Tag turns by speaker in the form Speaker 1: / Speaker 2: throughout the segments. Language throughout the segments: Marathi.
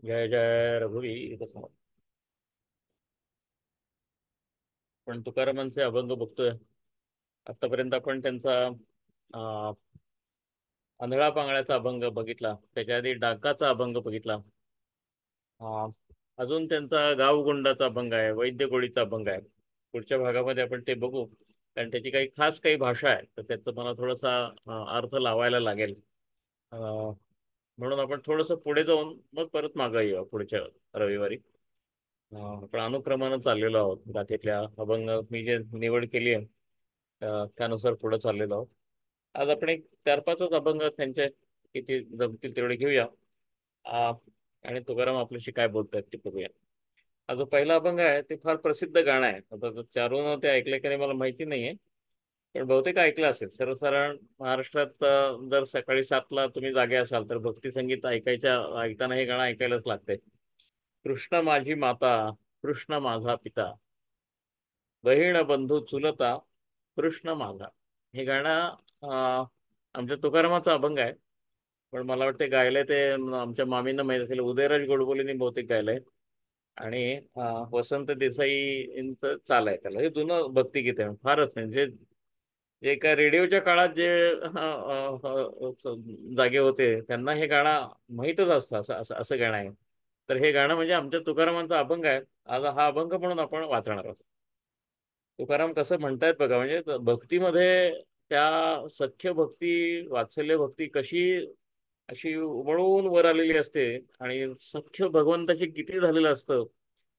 Speaker 1: जय जय रघुवीर समर्थ. पण तुकारामांचे अभंग बघतोय. आतापर्यंत आपण त्यांचा अं, आंधळा पांगळ्याचा अभंग बघितला, त्याच्या आधी डाकाचा अभंग बघितला. अं, अजून त्यांचा गावगुंडाचा अभंग आहे, वैद्य कोळीचा अभंग आहे. पुढच्या भागामध्ये आपण ते बघू, कारण त्याची काही खास काही भाषा आहे, तर त्याचा मला थोडासा अर्थ लावायला लागेल. अं, म्हणून आपण थोडंसं पुढे जाऊन मग परत मागे येऊ पुढच्या रविवारी. आपण अनुक्रमानं चाललेलो आहोत. गाथेतल्या अभंग मी जे निवड केली आहे त्यानुसार पुढे चाललेलो आहोत. आज आपण एक 4-5च अभंग त्यांचे किती जमतील तेवढे घेऊया. आ, आणि तुकाराम आपल्याशी काय बोलतायत ते बघूया. हा जो पहिला अभंग आहे ते फार प्रसिद्ध गाणं आहे. आता तो चारून ते ऐकले की नाही मला माहिती नाहीये, पण बहुतेक ऐकलं असेल. सर्वसाधारण महाराष्ट्रात जर सकाळी 7ला तुम्ही जागे असाल तर भक्ती संगीत ऐकताना हे गाणं ऐकायलाच लागतंय. कृष्ण माझी माता, कृष्ण माझा पिता, बहीण बंधू चुलता, कृष्ण माझा. हे गाणं आमच्या तुकारामाचा अभंग आहे. पण मला वाटते गायलंय ते आमच्या मामींना माहीत असेल, उदयराज गोडबोलेंनी बहुतेक गायलंय. आणि वसंत देसाईंचं चाल आहे त्याला. हे जुनं भक्तिगीत आहे, फारच म्हणजे जे काय रेडिओच्या काळात जे जागे होते त्यांना हे गाणं माहीतच असतं. असं असं असं गाणं आहे. तर हे गाणं म्हणजे आमच्या तुकारामांचा अभंग आहे. आज हा अभंग म्हणून आपण वाचणार आहोत. तुकाराम कसं म्हणतायत बघा, म्हणजे भक्तीमध्ये त्या सख्य भक्ती, वात्सल्य भक्ती कशी अशी उमळून वर आलेली असते आणि सख्य भगवंताची किती झालेलं असतं.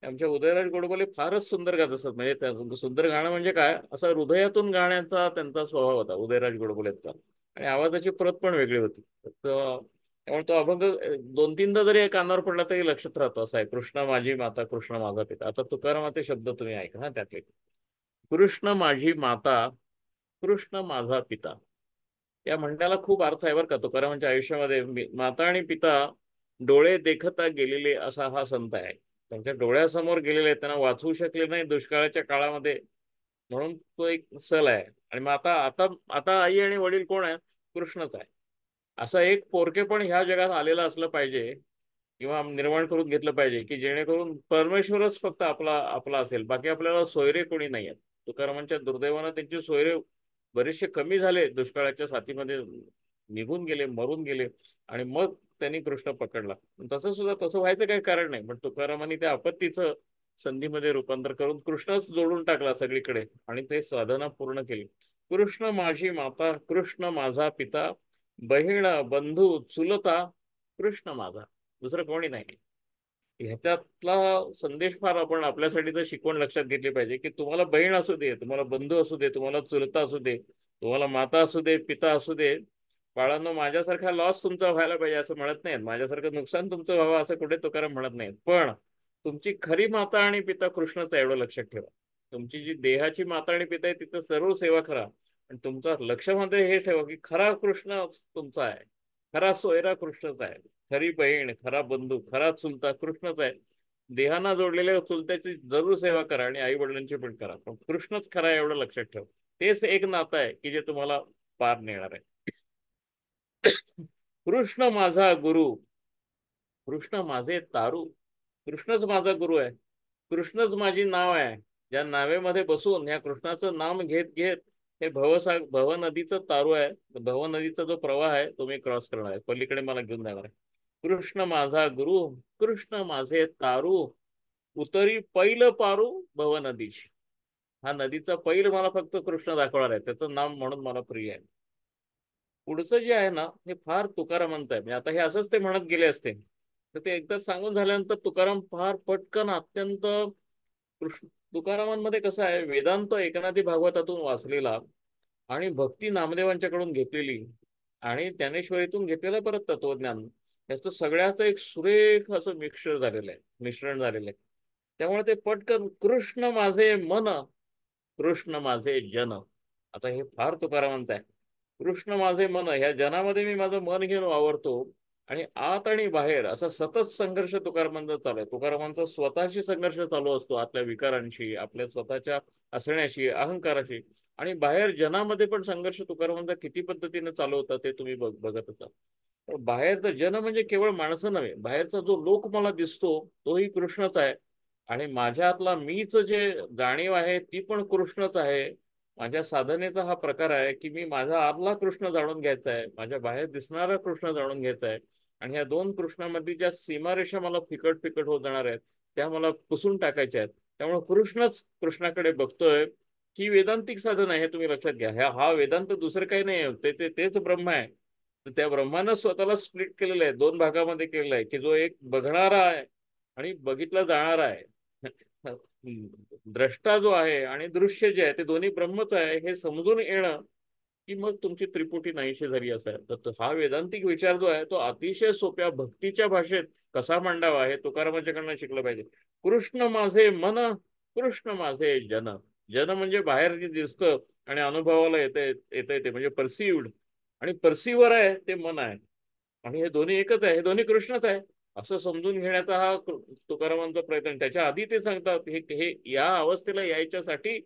Speaker 1: आमच्या उदयराज गोडबोले फारच सुंदर गात असतात. म्हणजे सुंदर गाणं म्हणजे काय, असं हृदयातून गाण्याचा त्यांचा स्वभाव होता उदयराज गोडबोलेचा. आणि आवाजाची प्रत पण वेगळी होती. त्यामुळे तो अभंग 2-3दा जरी कानावर पडला तरी लक्षात राहतो. असा आहे, कृष्ण माझी माता, कृष्ण माझा पिता. आता तुकारामाचे शब्द तुम्ही ऐका हा त्यातले. कृष्ण माझी माता, कृष्ण माझा पिता. या म्हणण्याला खूप अर्थ आहे बरं का. तुकारामांच्या आयुष्यामध्ये माता आणि पिता डोळे देखता गेलेले असा हा संत आहे. त्यांच्या डोळ्यासमोर गेलेले, त्यांना वाचवू शकले नाही दुष्काळाच्या काळामध्ये, म्हणून तो एक सल आहे. आणि मग आता आता आता आई आणि वडील कोण आहे? कृष्णच आहे. असं एक पोरकेपण ह्या जगात आलेलं असलं पाहिजे, किंवा निर्माण करून घेतलं पाहिजे, की जेणेकरून परमेश्वरच फक्त आपला आपला असेल, बाकी आपल्याला सोयरे कोणी नाही आहेत. तुकारामांच्या दुर्दैवानं त्यांचे सोयरे बरेचसे कमी झाले, दुष्काळाच्या साथीमध्ये निघून गेले, मरून गेले. आणि मग त्यांनी कृष्ण पकडला. तसं सुद्धा तसं व्हायचं काही कारण नाही, पण तुकारामांनी त्या आपत्तीचं संधीमध्ये रूपांतर करून कृष्णच जोडून टाकला सगळीकडे आणि ते साधना पूर्ण केली. कृष्ण माझी माता, कृष्ण माझा पिता, बहीण बंधू चुलता, कृष्ण माझा. दुसरं कोणी नाही. ह्याच्यातला संदेश फार आपण आपल्यासाठी तर शिकवण लक्षात घेतली पाहिजे, की तुम्हाला बहीण असू दे, तुम्हाला बंधू असू दे, तुम्हाला चुलता असू दे, तुम्हाला माता असू दे, पिता असू दे, बाळांनो, माझ्यासारखा लॉस तुमचा व्हायला पाहिजे असं म्हणत नाहीत, माझ्यासारखं नुकसान तुमचं व्हावं असं कुठे तुकाराम म्हणत नाहीत. पण तुमची खरी माता आणि पिता कृष्णच आहे एवढं लक्षात ठेवा. तुमची जी देहाची माता आणि पिता आहे तिथं सर्व सेवा करा, पण तुमचा लक्षामध्ये हे ठेवा की खरा कृष्ण तुमचा आहे, खरा सोयरा कृष्णच आहे, खरी बहीण, खरा बंधू, खरा चुलता कृष्णच आहे. देहाना जोडलेल्या चुलत्याची जरूर सेवा करा आणि आई वडिलांची पण करा, पण कृष्णच खरा आहे एवढं लक्षात ठेवा. तेच एक नातं आहे की जे तुम्हाला पार नेणार आहे. कृष्ण माझा गुरु, कृष्ण माझे तारू. कृष्णच माझा गुरु आहे, कृष्णच माझी नाव आहे. ज्या नावेमध्ये बसून या कृष्णाचं नाम घेत घेत हे भव नदीचं तारू आहे. भव नदीचा जो प्रवाह आहे तो मी क्रॉस करणार आहे, पलीकडे मला घेऊन जाणार आहे. कृष्ण माझा गुरु, कृष्ण माझे तारू, उतरी पैल पारू भव नदीची. हा नदीचा पैल मला फक्त कृष्ण दाखवणार आहे, त्याचं नाम म्हणून मला प्रिय आहे. पुढचं जे आहे ना हे फार तुकारामांचं आहे. म्हणजे आता हे असंच ते म्हणत गेले असते तर ते एकदा सांगून झाल्यानंतर तुकाराम फार पटकन अत्यंत तुकारामांमध्ये कसं आहे, वेदांत एकनाथी भागवतातून वाचलेला आणि भक्ती नामदेवांच्याकडून घेतलेली आणि ज्ञानेश्वरीतून घेतलेलं परत तत्वज्ञान, याचं सगळ्याचं एक सुरेख असं मिश्रण झालेलं आहे. त्यामुळे ते पटकन कृष्ण माझे मन, कृष्ण माझे जन. आता हे फार तुकारामांचं आहे. कृष्ण माझे मन, ह्या जनामध्ये मी माझं मन घेऊन वावरतो. आणि आत आणि बाहेर असा सतत संघर्ष तुकारामांचा चालू आहे. तुकारामांचा स्वतःशी संघर्ष चालू असतो, आपल्या विकारांशी, आपल्या स्वतःच्या असण्याशी, अहंकाराशी. आणि बाहेर जनामध्ये पण संघर्ष तुकारामांचा किती पद्धतीने चालू होता ते तुम्ही बघत होता. पण बाहेरचं जन म्हणजे केवळ माणसं नव्हे, बाहेरचा जो लोक मला दिसतो तोही कृष्णच आहे. आणि माझ्यातला मीच जे जाणीव आहे ती पण कृष्णच आहे. माझ्या साधनेचा हा प्रकार आहे की मी माझा आतला कृष्ण जाणून घ्यायचा आहे, माझ्या बाहेर दिसणारा कृष्ण जाणून घ्यायचा आहे. आणि ह्या दोन कृष्णामध्ये ज्या सीमारेषा मला फिकट फिकट होत जाणार आहेत त्या मला पुसून टाकायच्या आहेत. त्यामुळे कृष्णच कृष्णाकडे बघतोय. ही वेदांतिक साधन आहे, हे तुम्ही लक्षात घ्या. हा वेदांत दुसरं काही नाही आहे, तेच ब्रह्म आहे. तर त्या ब्रह्मानं स्वतःला स्प्लिट केलेलं आहे, दोन भागामध्ये केलेलं आहे, की जो एक बघणारा आहे आणि बघितला जाणारा आहे. द्रष्टा जो आहे आणि दृश्य जे आहे ते दोन्ही ब्रह्मच आहे हे समजून येणं, की मग तुमची त्रिपुटी नाहीशी झाली असं आहे. तर हा वेदांतिक विचार जो आहे तो अतिशय सोप्या भक्तीच्या भाषेत कसा मांडावा हे तुकारामांच्याकडनं शिकलं पाहिजे. कृष्ण माझे मन, कृष्ण माझे जन. जन म्हणजे बाहेर जे दिसतं आणि अनुभवाला येतंय ते म्हणजे परसिव्ड, आणि परसिव्हर आहे ते मन आहे. आणि हे दोन्ही एकच आहे, हे दोन्ही कृष्णच आहे असं समजून घेण्याचा हा तुकारामांचा प्रयत्न. त्याच्या आधी ते सांगतात हे हे या अवस्थेला यायच्यासाठी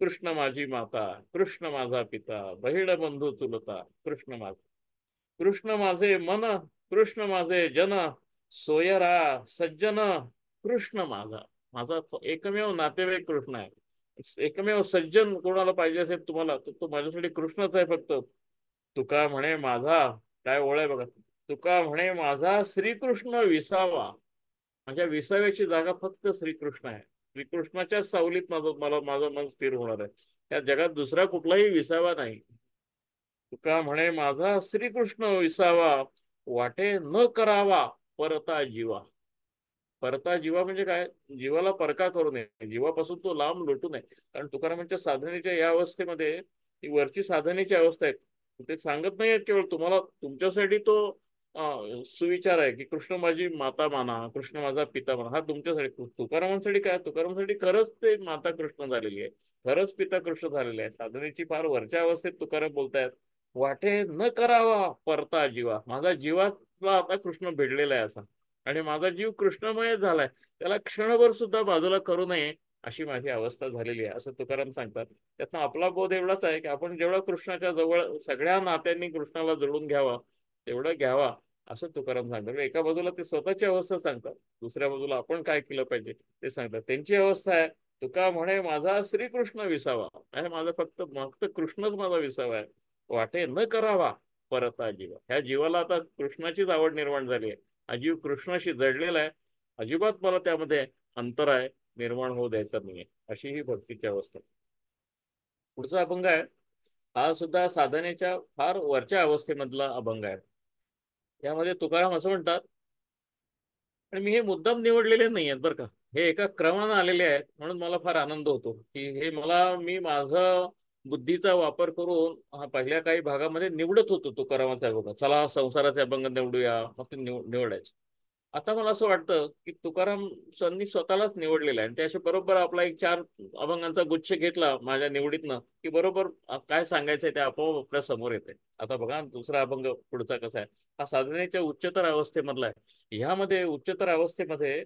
Speaker 1: कृष्ण माझी माता, कृष्ण माझा पिता, बहिण बंधू चुलता, कृष्ण माझा, कृष्ण माझे मन, कृष्ण माझे जन, सोयरा सज्जन, कृष्ण माझा. माझा एकमेव नातेवाईक कृष्ण आहे. एकमेव सज्जन कोणाला पाहिजे असेल तुम्हाला तर तो माझ्यासाठी कृष्णच आहे फक्त. तुका म्हणे माझा, काय ओळ आहे बघा, तुका म्हणे माझा श्रीकृष्ण विसावा. माझ्या विसाव्याची जागा फक्त श्रीकृष्ण आहे. श्रीकृष्णाच्या सावलीत माझं मन स्थिर होणार आहे. या जगात दुसरा कुठलाही विसावा नाही. तुका म्हणे माझा श्रीकृष्ण विसावा, वाटे न करावा परता जीवा. परता जीवा म्हणजे काय? जीवाला परका करू नये, जीवापासून तो लांब लोटू नये. कारण तुकारामांच्या साधनेच्या या अवस्थेमध्ये ही वरची साधनेची अवस्था आहे. ते सांगत नाहीयेत केवळ तुम्हाला, तुमच्यासाठी तो सुविचार आहे की कृष्ण माझी माता माना, कृष्ण माझा पिता माना. हा तुमच्यासाठी. तुकारामांसाठी काय? तुकारामांसाठी खरंच ते माता कृष्ण झालेली आहे, खरंच पिता कृष्ण झालेले आहे. साधनेची फार वरच्या अवस्थेत तुकाराम बोलतायत, वाटे न करावा परता जीवा. माझा जीवातला आता कृष्ण भिडलेला आहे असा, आणि माझा जीव कृष्णमय झालाय, त्याला क्षणभर सुद्धा बाजूला करू नये अशी माझी अवस्था झालेली आहे असं तुकाराम सांगतात. त्यातनं आपला बोध एवढाच आहे की आपण जेवढा कृष्णाच्या जवळ सगळ्या नात्यांनी कृष्णाला जोडून घ्यावा तेवढं घ्यावा असं तुकाराम सांगतात. एका बाजूला ते स्वतःची अवस्था सांगतात, दुसऱ्या बाजूला आपण काय केलं पाहिजे ते सांगतात. त्यांची अवस्था आहे, तुका म्हणे माझा श्रीकृष्ण विसावा आहे, माझा फक्त फक्त कृष्णच माझा विसावा आहे. वाटे न करावा परता जीवा. ह्या जीवाला आता कृष्णाचीच आवड निर्माण झाली आहे, अजीव कृष्णाशी जडलेला आहे, अजिबात मला त्यामध्ये अंतर आहे निर्माण होऊ द्यायचं नाहीये. अशी ही भक्तीची अवस्था. पुढचा अभंग आहे, हा सुद्धा साधनेच्या फार वरच्या अवस्थेमधला अभंग आहे. यामध्ये तुकाराम असं म्हणतात, आणि मी हे मुद्दाम निवडलेले नाही आहेत बरं का, हे एका क्रमानं आलेले आहेत म्हणून मला फार आनंद होतो की हे मी माझा बुद्धीचा वापर करून हा पहिल्या काही भागामध्ये निवडत होतो तुकारामाचा अभंग. चला संसाराचे अभंग निवडूया, मग ते निवडायचे. आता मला असं वाटतं की तुकाराम स्वामी स्वतःलाच निवडलेलं आहे, आणि ते असे बरोबर आपला एक चार अभंगांचा गुच्छ घेतला माझ्या निवडीतनं की बरोबर काय सांगायचंय ते आपोआप आपल्या समोर येते. आता बघा दुसरा अभंग पुढचा कसा आहे, हा साधनेच्या उच्चतर अवस्थेमधला आहे. ह्यामध्ये उच्चतर अवस्थेमध्ये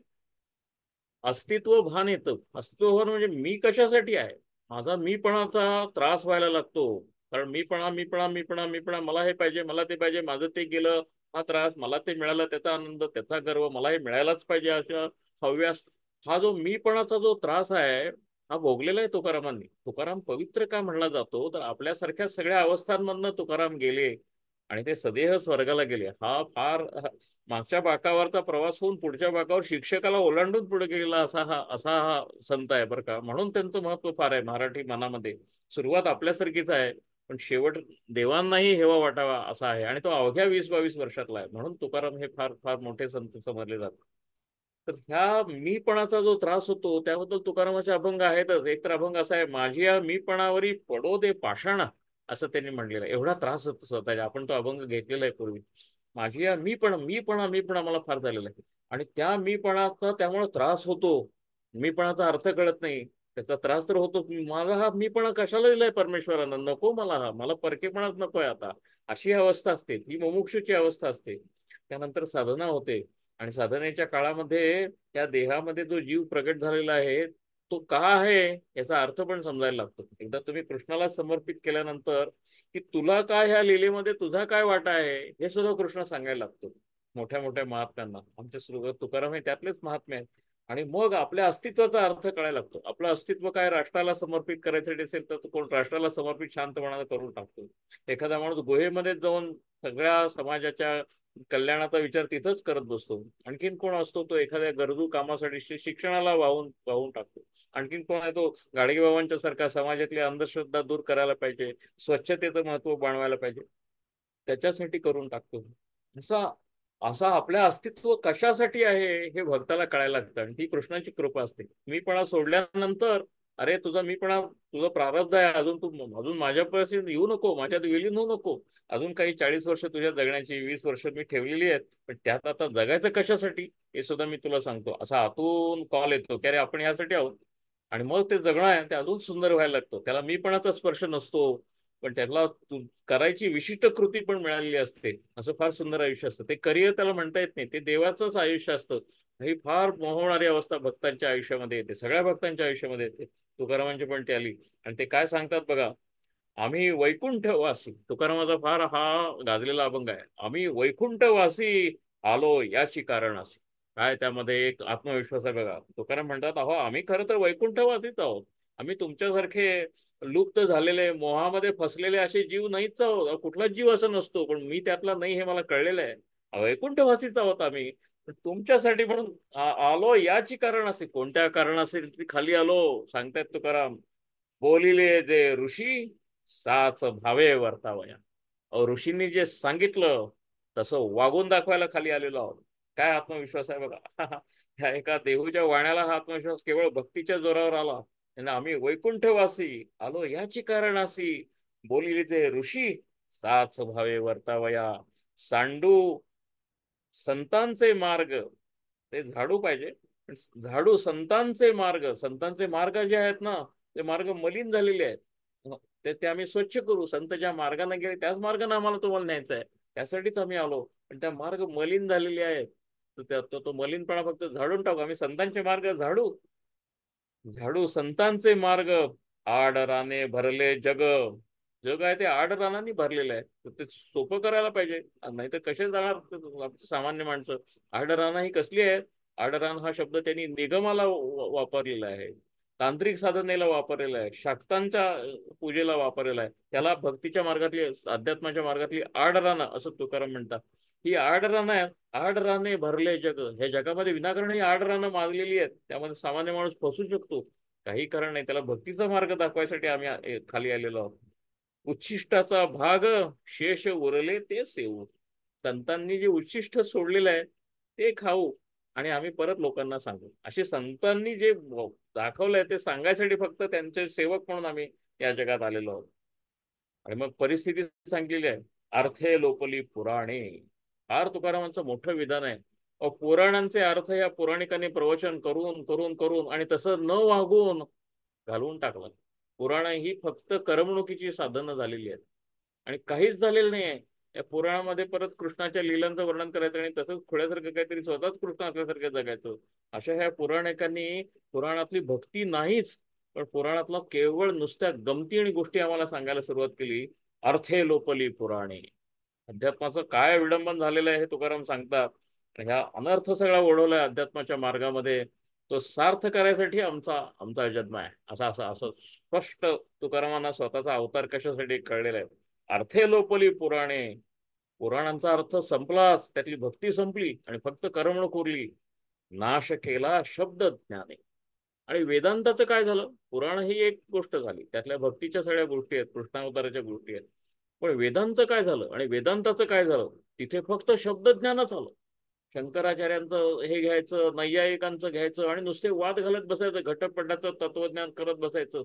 Speaker 1: अस्तित्व भान येतं. अस्तित्व भान म्हणजे मी कशासाठी आहे, माझा मीपणाचा त्रास व्हायला लागतो. कारण मीपणा मीपणा मीपणा मीपणा, मला हे पाहिजे, मला ते पाहिजे, माझं ते गेलं, हा त्रास, मला ते मिळालं त्याचा आनंद, त्याचा गर्व, मला हे मिळायलाच पाहिजे अशा हव्यास. हा जो मीपणाचा जो त्रास आहे हा भोगलेला आहे तुकारामांनी. तुकाराम पवित्र का म्हणला जातो तर आपल्यासारख्या सगळ्या अवस्थांमधनं तुकाराम गेले आणि ते सदेह स्वर्गाला गेले. हा फार मागच्या बाकावरचा प्रवास होऊन पुढच्या बाकावर शिक्षकाला ओलांडून पुढे गेलेला असा हा संत आहे बरं का. म्हणून त्यांचं महत्व फार आहे मराठी मनामध्ये. सुरुवात आपल्यासारखीच आहे पण शेवट देवांनाही हेवा वाटावा असा आहे, आणि तो अवघ्या 20-22 वर्षातला आहे. म्हणून तुकाराम हे फार फार मोठे संत समजले जातात. तर ह्या मीपणाचा जो त्रास होतो त्याबद्दल तुकारामाचे अभंग आहेतच. एक तर अभंग असा आहे, माझी या मीपणावरी पडो दे पाषाण, असं त्यांनी म्हणलेलं आहे. एवढा त्रास होतो स्वतःच्या. आपण तो अभंग घेतलेला आहे पूर्वी. माझी या मीपणा मला फार झालेला आहे, आणि त्या मीपणाचा त्यामुळे त्रास होतो. मीपणाचा अर्थ कळत नाही, त्याचा त्रास तर होतो. माझा हा मीपणा कशाला दिलाय परमेश्वरानं, नको मला, मला परकेपणाच नकोय आता, अशी अवस्था असते. ती मुमुक्षूची अवस्था असते. त्यानंतर साधना होते, आणि साधनेच्या काळामध्ये त्या देहामध्ये जो जीव प्रगट झालेला आहे तो का आहे याचा अर्थ पण समजायला लागतो. एकदा तुम्ही कृष्णाला समर्पित केल्यानंतर की तुला काय ह्या लीलेमध्ये तुझा काय वाटा आहे हे सुद्धा कृष्ण सांगायला लागतो मोठ्या मोठ्या महात्म्यांना. आमचे तुकाराम हे त्यातलेच महात्मे आहेत. आणि मग आपल्या अस्तित्वाचा अर्थ कळायला लागतो. आपलं अस्तित्व काय राष्ट्राला समर्पित करायसाठी असेल तर तो कोण राष्ट्राला समर्पित शांतपणाने करून टाकतो. एखादा माणूस गुहेमध्ये जाऊन सगळ्या समाजाच्या कल्याणाचा विचार तिथंच करत बसतो. आणखीन कोण असतो तो एखाद्या गरजू कामासाठी शिक्षणाला वाहून वाहून टाकतो. आणखीन कोण आहे तो गाडगेबाबांच्या सारखा समाजातली अंधश्रद्धा दूर करायला पाहिजे, स्वच्छतेचं महत्व जाणवायला पाहिजे, त्याच्यासाठी करून टाकतो. असा असा आपल्या अस्तित्व कशासाठी आहे हे भक्ताला कळायला लागतं. आणि ती कृष्णाची कृपा असते. मीपणा सोडल्यानंतर अरे तुझा मीपणा, तुझं प्रारब्ध आहे, अजून तू अजून माझ्यापासून येऊ नको, माझ्यात विलीन होऊ नको. अजून काही 40 वर्ष तुझ्या जगण्याची, 20 वर्ष मी ठेवलेली आहेत, पण त्यात आता जगायचं कशासाठी हे सुद्धा मी तुला सांगतो. असा आतून कॉल येतो की अरे आपण यासाठी आहोत. आणि मग ते जगणं आहे ते अजून सुंदर व्हायला लागतं. त्याला मीपणाचा स्पर्श नसतो, पण त्याला करायची विशिष्ट कृती पण मिळालेली असते. असं फार सुंदर आयुष्य असतं. ते करिअर त्याला म्हणता येत नाही, ते देवाचंच आयुष्य असतं. ही फार मोहणारी अवस्था भक्तांच्या आयुष्यामध्ये येते, सगळ्या भक्तांच्या आयुष्यामध्ये येते. तुकारामांची पण ती आली. आणि ते काय सांगतात बघा, आम्ही वैकुंठवासी, तुकारामाचा फार हा गाजलेला अभंग आहे. आम्ही वैकुंठवासी आलो याची कारण असे. काय त्यामध्ये एक आत्मविश्वास आहे बघा. तुकाराम म्हणतात, अहो आम्ही खरं तर वैकुंठवासीच आहोत. आम्ही तुमच्यासारखे लुप्त झालेले, मोहामध्ये फसलेले असे जीव नाहीच आहोत. कुठलाच जीव असं नसतो, पण मी त्यातला नाही हे मला कळलेलं आहे. वैकुंठवासीच आहोत आम्ही. पण तुमच्यासाठी म्हणून आलो याची कारण असे. कोणत्या कारण असेल खाली आलो सांगतायत तुकाराम. बोलिले जे ऋषी साच भावे वर्तावया. अहो ऋषींनी जे सांगितलं तसं वागून दाखवायला खाली आलेलो आहोत. काय आत्मविश्वास आहे बघा. ह्या एका देहूच्या वाण्याला हा आत्मविश्वास केवळ भक्तीच्या जोरावर आला. आणि आम्ही वैकुंठवासी आलो याची कारण अशी. बोलिले जे ऋषी साच भावे वर्तावया. सांडू संतांचे मार्ग, ते झाडू पाहिजे, पण झाडू संतांचे मार्ग. संतांचे मार्ग जे आहेत ना, ते मार्ग मलिन झालेले आहेत. ते आम्ही स्वच्छ करू. संत ज्या मार्गाने गेले त्याच मार्गाने आम्हाला तुम्हाला न्यायचं आहे. त्यासाठीच आम्ही आलो. पण त्या मार्ग मलिन झालेले आहेत. तर तो मलिनपणा फक्त झाडून टाकू. आम्ही संतांचे मार्ग झाडू. झाडू संतांचे मार्ग. आडराने भरले जग. जग आहे ते आडरानांनी भरलेलं आहे. तर ते सोपं करायला पाहिजे, नाहीतर कसे जाणार सामान्य माणसं. आडराना ही कसली आहे? आडरान हा शब्द त्यांनी निगमाला वापरलेला आहे, तांत्रिक साधनेला वापरलेला आहे, शाक्तांच्या पूजेला वापरलेला आहे. त्याला भक्तीच्या मार्गातली, अध्यात्माच्या मार्गातली आडराना असं तुकाराम म्हणतात. ही आडरानं आहे. आडराने भरले जग. हे जगामध्ये विनाकारण ही आडरानं माजलेली आहेत. त्यामध्ये सामान्य माणूस फसू शकतो. काही कारण नाही. त्याला भक्तीचा मार्ग दाखवायसाठी आम्ही खाली आलेलो आहोत. उच्छिष्टाचा भाग शेष उरले ते सेवू. संतांनी जे उच्छिष्ट सोडलेलं आहे ते खाऊ आणि आम्ही परत लोकांना सांगू. असे संतांनी जे दाखवलंय ते सांगायसाठी फक्त त्यांचे सेवक म्हणून आम्ही या जगात आलेलो आहोत. आणि मग परिस्थिती सांगलेली आहे. अर्थे लोपली पुराणे. फार तुकारामांचं मोठं विधान आहे. पुराणांचे अर्थ या पुराणिकांनी प्रवचन करून करून करून आणि तसं न वागून घालवून टाकलं. पुराण ही फक्त करमणुकीची साधनं झालेली आहेत आणि काहीच झालेलं नाहीये. या पुराणामध्ये परत कृष्णाच्या लीलांचं वर्णन करायचं आणि तसंच खुळ्यासारखं काहीतरी स्वतःच कृष्ण असल्यासारखं जगायचं. अशा ह्या पुराणिकांनी पुराणातली भक्ती नाहीच, पण पुराणातला केवळ नुसत्या गमती आणि गोष्टी आम्हाला सांगायला सुरुवात केली. अर्थे लोपली पुराणे. अध्यात्माचं काय विडंबन झालेलं आहे हे तुकाराम सांगतात. ह्या अनर्थ सगळा ओढवलाय अध्यात्माच्या मार्गामध्ये. तो सार्थ करायसाठी आमचा आमचा जन्म आहे. असा असं असं स्पष्ट तुकारामांना स्वतःचा अवतार कशासाठी कळलेला आहे. अर्थे लोपली पुराणे. पुराणांचा अर्थ संपलाच, त्यातली भक्ती संपली आणि फक्त करमणूक उरली. नाश केला शब्द ज्ञाने. आणि वेदांताचं काय झालं? पुराण ही एक गोष्ट झाली, त्यातल्या भक्तीच्या सगळ्या गोष्टी आहेत, कृष्णावताराच्या गोष्टी आहेत. पण वेदांत काय झालं आणि वेदांताचं काय झालं? तिथे फक्त शब्दज्ञानच आलं. शंकराचार्यांचं हे घ्यायचं, नैयायिकांचं घ्यायचं आणि नुसते वाद घालत बसायचं, घटपटाचं तत्वज्ञान करत बसायचं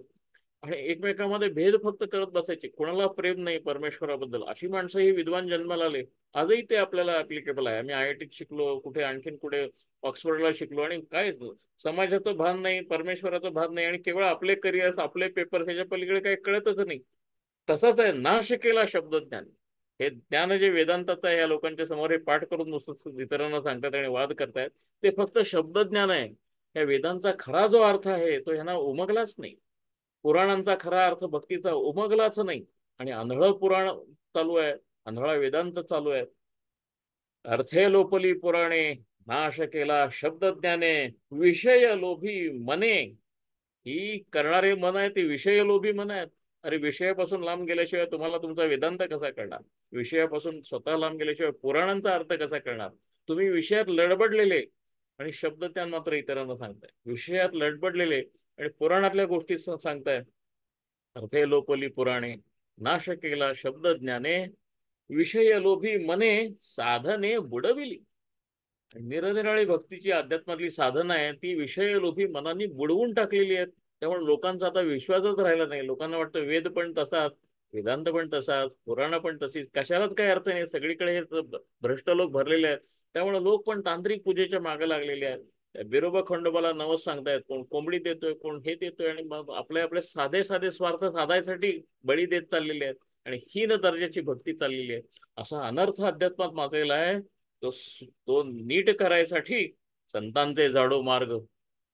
Speaker 1: आणि एकमेकांमध्ये भेद फक्त करत बसायचे. कोणाला प्रेम नाही परमेश्वराबद्दल. अशी माणसं ही विद्वान जन्माला आले. आजही ते आपल्याला ऍप्लिकेबल आहे. आम्ही IIT शिकलो, कुठे आणखीन कुठे ऑक्सफर्डला शिकलो आणि काय समाजाचं भान नाही, परमेश्वराचं भान नाही आणि केवळ आपले करिअर, आपले पेपर, ह्याच्या पलीकडे काही कळतच नाही. तसंच आहे नाश केला शब्दज्ञान. हे ज्ञान जे वेदांताचं आहे, या लोकांच्या समोर हे पाठ करून नुसतं इतरांना सांगतात आणि वाद करतायत, ते फक्त शब्दज्ञान आहे. या वेदांचा खरा जो अर्थ आहे तो ह्यांना उमगलाच नाही. पुराणांचा खरा अर्थ भक्तीचा उमगलाच नाही. आणि आंधळं पुराण चालू आहे, आंधळा वेदांत चालू आहे. अर्थे लोपली पुराणे, नाश केला शब्द ज्ञाने, विषय लोभी मने. ही करणारे मन आहे ते विषय लोभी मन आहेत. अरे विषयापासून लांब गेल्याशिवाय तुम्हाला तुमचा वेदांत कसा कळणार? विषयापासून स्वतः लांब गेल्याशिवाय पुराणांचा अर्थ कसा कळणार? तुम्ही विषयात लडबडलेले आणि शब्द त्यान मात्र इतरांना सांगताय. विषयात लडबडलेले आणि पुराणातल्या गोष्टी सांगताय. अर्थे लोपली पुराणे, नाश केला शब्द ज्ञाने, विषय लोभी मने, साधने बुडविली. निरनिराळी भक्तीची अध्यात्मातली साधनं आहे ती विषयलोभी मनाने बुडवून टाकलेली आहेत. त्यामुळे लोकांचा आता विश्वासच राहिला नाही. लोकांना वाटतं वेद पण तसाच, वेदांत पण तसाच, पुराण पण तशीच, कशालाच काही अर्थ नाही. सगळीकडे हे भ्रष्ट लोक भरलेले आहेत. त्यामुळे लोक पण तांत्रिक पूजेच्या मागे लागलेले आहेत. बिरोबा खंडोबाला नवस सांगतायत, कोण कोंबडी देतोय, कोण हे देतोय, आणि मग आपले आपले साधे साधे स्वार्थ साधायसाठी बळी देत चाललेले आहेत. आणि हीन दर्जाची भक्ती चाललेली आहे. असा अनर्थ अध्यात्मात माजलेला आहे. तो तो नीट करायसाठी संतांचे जाडो मार्ग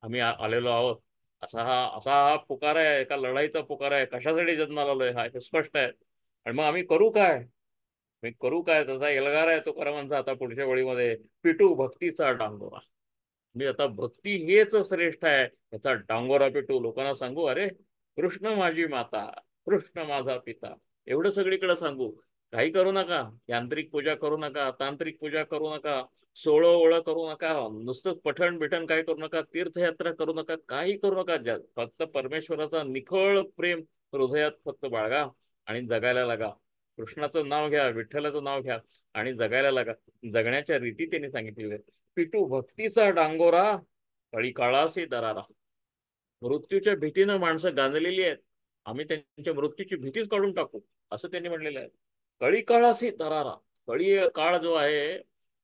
Speaker 1: आम्ही आलेलो आहोत. असा हा पुकार आहे, एका लढाईचा पुकार आहे. कशासाठी जन्माला आलोय हा हे स्पष्ट आहे. आणि मग आम्ही करू काय? मी करू काय? तसा एल्गार आहे तुकारामांचा आता पुढच्या वळीमध्ये, पिटू भक्तीचा डांगोरा. मी आता भक्ती हेच श्रेष्ठ आहे याचा डांगोरा पिटू, लोकांना सांगू, अरे कृष्ण माझी माता, कृष्ण माझा पिता, एवढं सगळीकडे सांगू. काही करू नका, यांत्रिक पूजा करू नका, तांत्रिक पूजा करू नका, सोळं ओळं करू नका, नुसतं पठण बिठण काही करू नका, तीर्थयात्रा करू नका, काही करू नका. फक्त परमेश्वराचा निखळ प्रेम हृदयात फक्त बाळगा आणि जगायला लागा. कृष्णाचं नाव घ्या, विठ्ठलाचं नाव घ्या आणि जगायला लागा. जगण्याच्या रीती त्यांनी सांगितलेल्या आहेत. पिटू भक्तीचा डांगोरा, कळी काळासी दरारा. मृत्यूच्या भीतीनं माणसं गांजलेली आहेत. आम्ही त्यांच्या मृत्यूची भीतीच काढून टाकू असं त्यांनी म्हणलेलं आहे. कळी काळासी दरारा. कळी काळ जो आहे,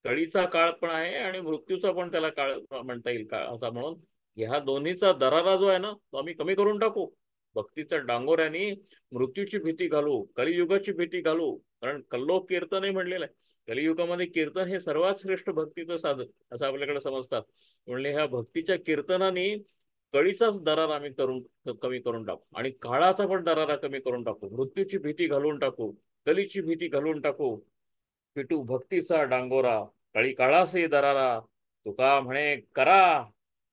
Speaker 1: कळीचा काळ पण आहे आणि मृत्यूचा पण त्याला काळ म्हणता येईल का असा. म्हणून ह्या दोन्हीचा दरारा जो आहे ना तो आम्ही कमी करून टाकू. भक्तीच्या डांगोऱ्याने मृत्यूची भीती घालू, कलियुगाची भीती घालू. कारण कल्लोक कीर्तनही म्हणलेलं आहे. कलियुगामध्ये कीर्तन हे सर्वात श्रेष्ठ भक्तीचं साधन असं आपल्याकडे समजतात. म्हणले ह्या भक्तीच्या कीर्तनाने कळीचाच दरारा आम्ही कमी करून टाकू आणि काळाचा पण दरारा कमी करून टाकू. मृत्यूची भीती घालून टाकू, कलीची भीती घालून टाकू. पिटू भक्तीचा डांगोरा, कळी काळासे दरारा. तुका म्हणे करा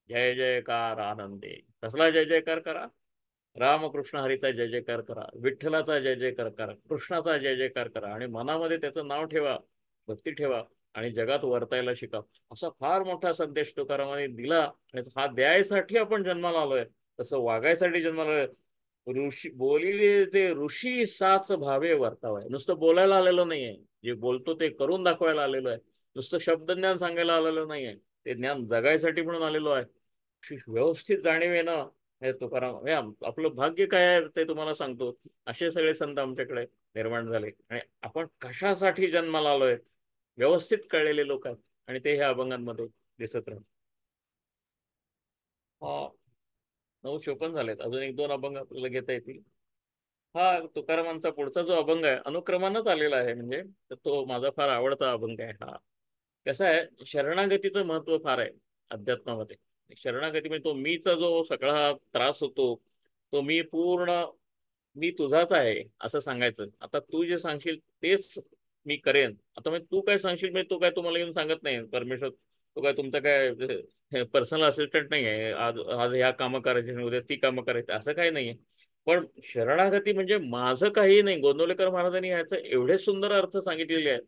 Speaker 1: जय जयकार आनंदे. कसला जय जयकार करा? रामकृष्ण हरीचा जय जयकार करा, विठ्ठलाचा जय जयकार करा, कृष्णाचा जय जयकार करा आणि मनामध्ये त्याचं नाव ठेवा, भक्ती ठेवा आणि जगात वर्तायला शिका. असा फार मोठा संदेश तुकारामाने दिला. आणि हा द्यायसाठी आपण जन्माला आलोय, तसं वागायसाठी जन्माला आलोय. ऋषी बोलिले ते ऋषी साच भावे वर्तावाय. नुसतं बोलायला आलेलो नाहीये, जे बोलतो ते करून दाखवायला आलेलो आहे. नुसतं शब्दज्ञान सांगायला आलेलो नाहीये, ते ज्ञान जगायसाठी म्हणून आलेलो आहे. व्यवस्थित जाणीव आहे ना. हे तुकाराम हे आपलं भाग्य काय आहे ते तुम्हाला सांगतो. असे सगळे संत आमच्याकडे निर्माण झाले आणि आपण कशासाठी जन्माला आलोय व्यवस्थित कळलेले लोक आहेत. आणि ते ह्या अभंगांमध्ये दिसत राहतात. हा, 9:54 झालेत. अजून एक दोन अभंग आपल्याला घेता येतील. हा तुकारामांचा पुढचा जो अभंग आहे अनुक्रमानच आलेला आहे, म्हणजे तर तो माझा फार आवडता अभंग आहे हा. कसं आहे, शरणागतीचं महत्व फार आहे अध्यात्मामध्ये. शरणागती म्हणजे तो मीचा जो सगळा त्रास होतो, तो मी पूर्ण मी तुझाच आहे असं सांगायचं. आता तू जे सांगशील तेच मी करेन. आता म्हणजे तू काय सांगशील म्हणजे तो काय तुम्हाला येऊन सांगत नाही परमेश्वर. तो काय तुमचा काय पर्सनल असिस्टंट नाही आहे. आज आज ह्या कामं करायची आणि उद्या ती कामं करायची असं काही नाहीये. पण शरणागती म्हणजे माझं काही नाही. गोंदवलेकर महाराजांनी ह्याचं एवढे सुंदर अर्थ सांगितलेले आहेत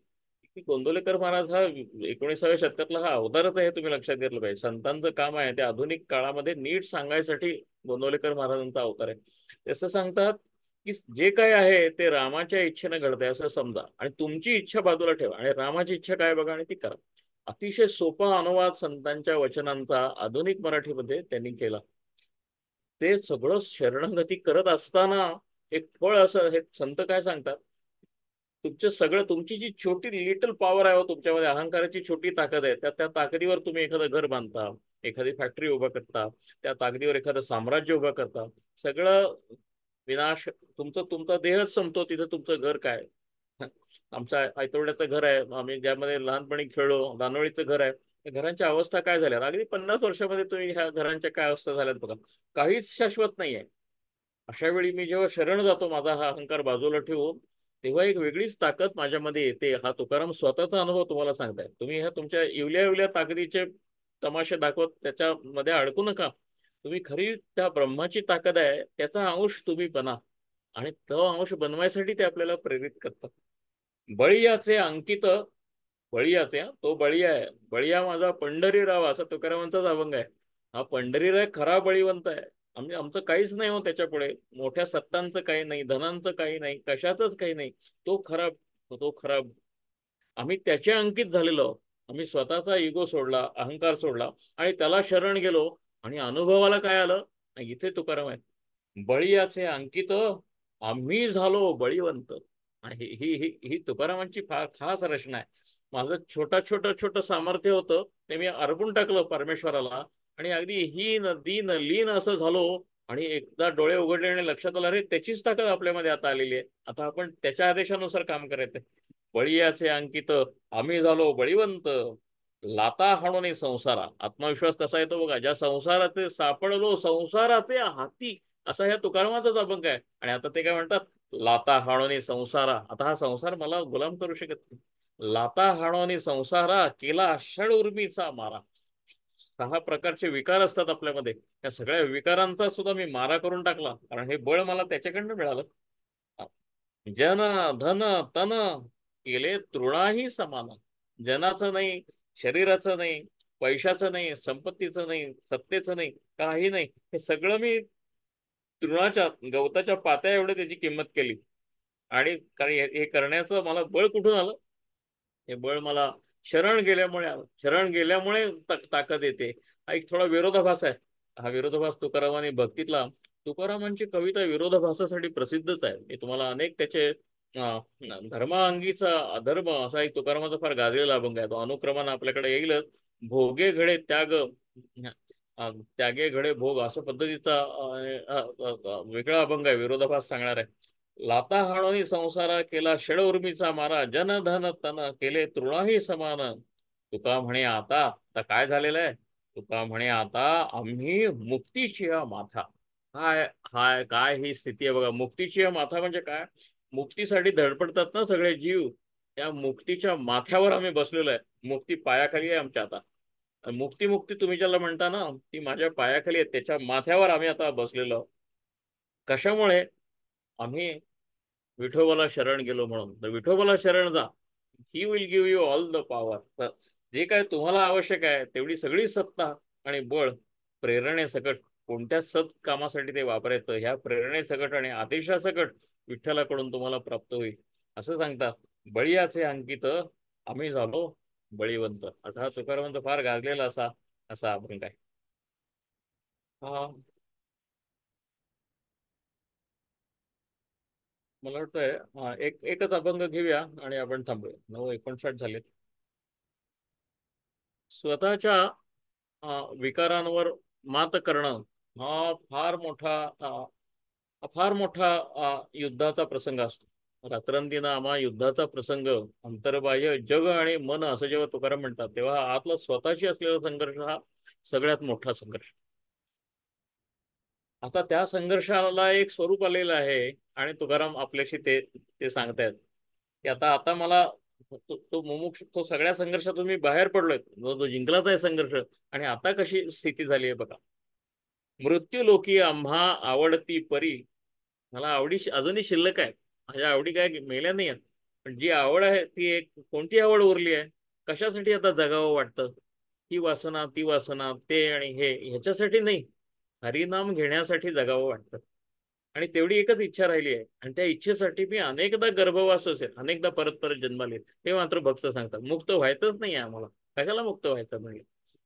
Speaker 1: की गोंदवलेकर महाराज हा 19व्या शतकातला हा अवतारच आहे. तुम्ही लक्षात घेतलं पाहिजे. संतांचं काम आहे ते आधुनिक काळामध्ये नीट सांगायसाठी गोंदवलेकर महाराजांचा अवतार आहे. तसं सांगतात की जे काय आहे ते रामाच्या इच्छेनं घडतंय असं समजा आणि तुमची इच्छा बाजूला ठेवा आणि रामाची इच्छा काय बघा आणि ती करा. अतिशय सोपा अनुवाद संतांच्या वचनांचा आधुनिक मराठीमध्ये त्यांनी केला. ते सगळं शरणागती करत असताना एक फळ असं हे संत काय सांगतात, तुमचं सगळं तुमची जी छोटी लिटल पॉवर आहे हो, तुमच्यामध्ये अहंकाराची छोटी ताकद आहे, त्या ताकदीवर तुम्ही एखादं घर बांधता, एखादी फॅक्टरी उभा करता, त्या ताकदीवर एखादं साम्राज्य उभं करता. सगळं विनाश, तुमचा देहच संपतो तिथं तुमचं घर काय. आमचं आयतवड्याचं घर आहे, आम्ही ज्यामध्ये लहानपणी खेळलो, दानोळीचं घर आहे. त्या घरांच्या अवस्था काय झाल्या, अगदी 50 वर्षामध्ये तुम्ही ह्या घरांच्या काय अवस्था झाल्यात बघा. काहीच शाश्वत नाहीये. अशा वेळी मी जेव्हा शरण जातो, माझा हा अहंकार बाजूला ठेवून, तेव्हा एक वेगळीच ताकद माझ्यामध्ये येते. हा तुकाराम स्वतःचा अनुभव तुम्हाला सांगताय. तुम्ही ह्या तुमच्या इवल्या इवल्या ताकदीचे तमाशे दाखवत त्याच्यामध्ये अडकू नका. तुम्ही खरी त्या ब्रह्माची ताकद आहे त्याचा अंश तुम्ही बना, आणि तो अंश बनवायसाठी ते आपल्याला प्रेरित करतात. बळीयाचे अंकित, बळीयाचे तो बळीया आहे. बळीया माझा पंढरीराव, असा तुकारामांचाच अभंग आहे. हा पंढरीराय खरा बळीवंत आहे. आम्ही आमचं काहीच नाही हो त्याच्यापुढे. मोठ्या सत्तांचं काही नाही, धनांचं काही नाही, कशाचंच काही नाही. तो खरा, तो खरा. आम्ही त्याच्या अंकित झालेलो आहोत. आम्ही स्वतःचा इगो सोडला, अहंकार सोडला, आणि त्याला शरण गेलो. आणि अनुभवाला काय आलं? इथे तुकाराम आहे, बळीयाचे अंकित आम्ही झालो बळीवंत. ही ही ही ही तुकारामांची फार खास रचना आहे. माझं छोटं सामर्थ्य होतं, ते मी अर्पून टाकलं परमेश्वराला. आणि अगदी हीन दीन लीन असं झालो. आणि एकदा डोळे उघडले आणि लक्षात आलं, अरे त्याचीच ताकद आपल्यामध्ये आता आलेली आहे. आता आपण त्याच्या आदेशानुसार काम करायचंय. बळीयाचे अंकित आम्ही झालो बळीवंत, लाता हाणून संसारा. आत्मविश्वास कसा येतो बघा, ज्या संसाराचे सापडलो संसाराचे हाती, असा ह्या तुकारामाचाच अभंग आहे. आणि आता ते काय म्हणतात, लाता हाणोनी संसारा. आता हा संसार मला गुलाम करू शकत नाही. लाता हाणोनी संसारा केला षड उर्मीचा मारा. 6 प्रकारचे विकार असतात आपल्यामध्ये. त्या सगळ्या विकारांचा सुद्धा मी मारा करून टाकला, कारण हे बळ मला त्याच्याकडनं मिळालं. जन धन तन केले तृणाही समान. जनाचं नाही, शरीराचं नाही, पैशाचं नाही, संपत्तीचं नाही, सत्तेचं नाही, काही नाही. हे सगळं मी तृणाच्या, गवताच्या पात्या एवढे त्याची किंमत केली. आणि कारण हे करण्याचं मला बळ कुठून आलं? हे बळ मला शरण गेल्यामुळे आलं. शरण गेल्यामुळे ताकद येते. हा एक थोडा विरोधाभास आहे. हा विरोधाभास तुकारामाने भक्तीतला, तुकारामांची कविता विरोधाभासासाठी प्रसिद्धच आहे. मी तुम्हाला अनेक त्याचे धर्मांगीचा अधर्म असा एक तुकारामाचा फार गाजलेला अभंग आहे. तो अनुक्रमानं आपल्याकडे येईलच. भोगे घडे त्याग, त्यागे घडे भोग, अशा पद्धतीचा वेगळा अभंग आहे, विरोधाभास सांगणार आहे. लाता हाणोनी संसारा केला षड उर्मीचा मारा, जन धन तन केले तृणाही समान. तुका म्हणे आता, आता काय झालेलं आहे? तुका म्हणे आता आम्ही मुक्तीची हा माथा. काय, हाय काय ही स्थिती आहे बघा. मुक्तीची हा माथा म्हणजे काय? मुक्तीसाठी धडपडतात ना सगळे जीव, त्या मुक्तीच्या माथ्यावर आम्ही बसलेलो आहे. मुक्ती पायाखाली आहे आमच्या आता. मुक्ती मुक्ती तुम्ही ज्याला म्हणता ना, ती माझ्या पायाखाली आहे. त्याच्या माथ्यावर आम्ही आता बसलेलो आहोत. कशामुळे? आम्ही विठोबाला शरण गेलो म्हणून. तर विठोबाला शरण जा, he will give you all the power. तर जे काय तुम्हाला आवश्यक आहे तेवढी सगळी सत्ता आणि बळ प्रेरणेसकट, कोणत्या सत् कामासाठी ते वापरायचं, ह्या प्रेरणेसकट आणि आदेशासकट विठ्ठलाकडून तुम्हाला प्राप्त होईल, असं सांगतात. बळीयाचे अंकित आम्ही झालो बळीवंत. आता हा तुकारामांचा फार गाजलेला असा असा अभंग आहे. हा, मला वाटतंय एकच अभंग घेऊया आणि आपण थांबूया. 9:59 झाले. स्वतःच्या विकारांवर मात करणं हा फार मोठा युद्धाचा प्रसंग असतो. रात्रंदिन आम्हा युद्धाचा प्रसंग, अंतर्बाह्य जग आणि मन, असं जेव्हा तुकाराम म्हणतात, तेव्हा आतला स्वतःशी असलेला संघर्ष हा सगळ्यात मोठा संघर्ष. आता त्या संघर्षाला एक स्वरूप आलेलं आहे. आणि तुकाराम आपल्याशी ते ते सांगतायत की आता आता मला तो मुमुक्ष, तो सगळ्या संघर्षातून मी बाहेर पडलोय, जो जिंकलाच आहे संघर्ष. आणि आता कशी स्थिती झाली आहे बघा. मृत्यू लोकी आम्हा आवडती परी. मला आवडी अजूनही शिल्लक आहे. माझ्या आवडी काय मेल्या नाही आहेत. पण जी आवड आहे ती एक, कोणती आवड उरली आहे? कशासाठी आता जगावं वाटतं? ही वासना, ती वासना, ते आणि हे, ह्याच्यासाठी नाही. हरिनाम घेण्यासाठी जगावं वाटतं. आणि तेवढी एकच इच्छा राहिली आहे. आणि त्या इच्छेसाठी मी अनेकदा गर्भवास असेल, अनेकदा परत परत जन्माले. हे मात्र भक्त सांगतात. मुक्त व्हायचंच नाही आहे आम्हाला. कशाला मुक्त व्हायचं नाही?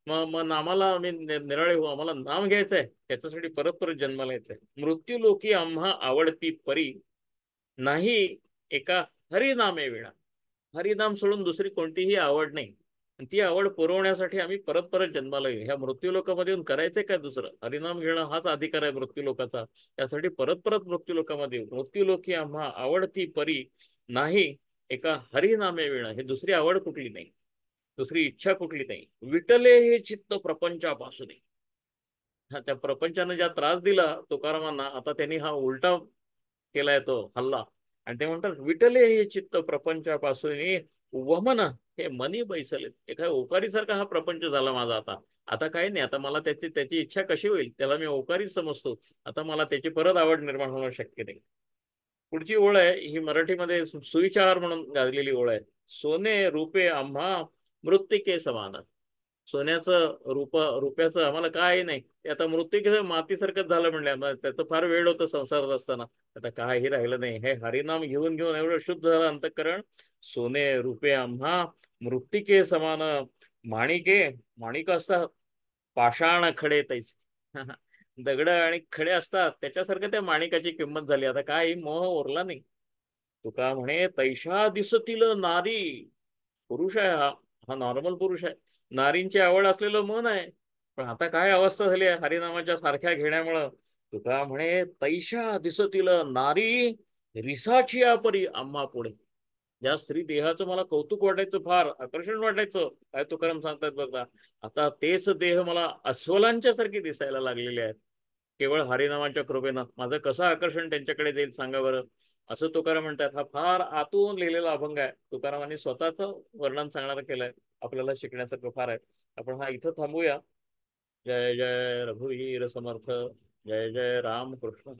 Speaker 1: मग नामाला आम्ही निराळे हो, आम्हाला नाम घ्यायचंय, त्याच्यासाठी परत परत जन्माला यायचंय. मृत्यू लोकी आम्हा आवडती परी, नाही एका हरिनामे विणा. हरिनाम सोडून दुसरी कोणतीही आवड नाही. आणि ती आवड पुरवण्यासाठी आम्ही परत परत जन्माला येऊ. ह्या मृत्यू लोकांमध्ये येऊन करायचंय काय दुसरं? हरिनाम घेणं हाच अधिकार आहे मृत्यू लोकाचा. त्यासाठी परत परत मृत्यू लोकांमध्ये येऊ. मृत्यू लोकी आम्हा आवडती परी, नाही एका हरिनामे विणं. हे दुसरी आवड कुठली नाही, दुसरी इच्छा कुठली नाही. विटले हे चित्त प्रपंचापासून. त्या प्रपंचानं ज्या त्रास दिला तुकारामांना, आता त्यांनी हा उलटा केलाय तो हल्ला. आणि ते म्हणतात, विटले हे चित्त प्रपंचापासून वमन हे मनी बैसले. एका ओकारीसारखा हा प्रपंच झाला माझा आता. आता काही नाही, आता मला त्याची त्याची इच्छा कशी होईल, त्याला मी ओकारीच समजतो. आता मला त्याची परत आवड निर्माण होणं शक्य नाही. पुढची ओळ आहे ही मराठीमध्ये सुविचार म्हणून गाजलेली ओळ आहे. सोने रूपे आम्हा मृत्तिके समान. सोन्याचं रुपयाचं आम्हाला काय नाही, ते आता मृत्तिके मातीसारखंच झालं म्हणलं. त्याचं फार वेळ होतं संसारात असताना, आता काही राहिलं नाही. हे हरिनाम घेऊन घेऊन एवढं शुद्ध झालं अंतःकरण. सोने रूपे आम्हा मृत्तिके समान. माणिके, माणिक असतात पाषाण खडे तैसे. दगड आणि खडे असतात त्याच्यासारखं त्या माणिकाची किंमत झाली. आता काय मोह उरला नाही. तुका म्हणे तैशा दिसतील नारी. पुरुष आहे हा, हा नॉर्मल पुरुष आहे. नारींची आवड असलेलं मन आहे. पण आता काय अवस्था झाली आहे हरिनामाच्या सारख्या घेण्यामुळं. तुका म्हणे तैशा दिसतील नारी, रिसाची परी आम्हा पुढे. ज्या स्त्री देहाचं मला कौतुक वाटायचं, फार आकर्षण वाटायचं, काय तुकाराम सांगतात बघा, आता तेच देह मला अस्वलांच्या सारखे दिसायला लागलेले आहेत. केवळ हरिनामाच्या कृपेनं माझं कसं आकर्षण त्यांच्याकडे जाईल सांगा बरं. असं तुकाराम म्हणतात. हा फार आतून लिहिलेला अभंग आहे. तुकारामांनी स्वतःचं वर्णन सांगणार केलंय. आपल्याला शिकण्यासारखं फार आहे. आपण हा इथं थांबूया. जय जय रघुवीर समर्थ. जय जय राम कृष्ण.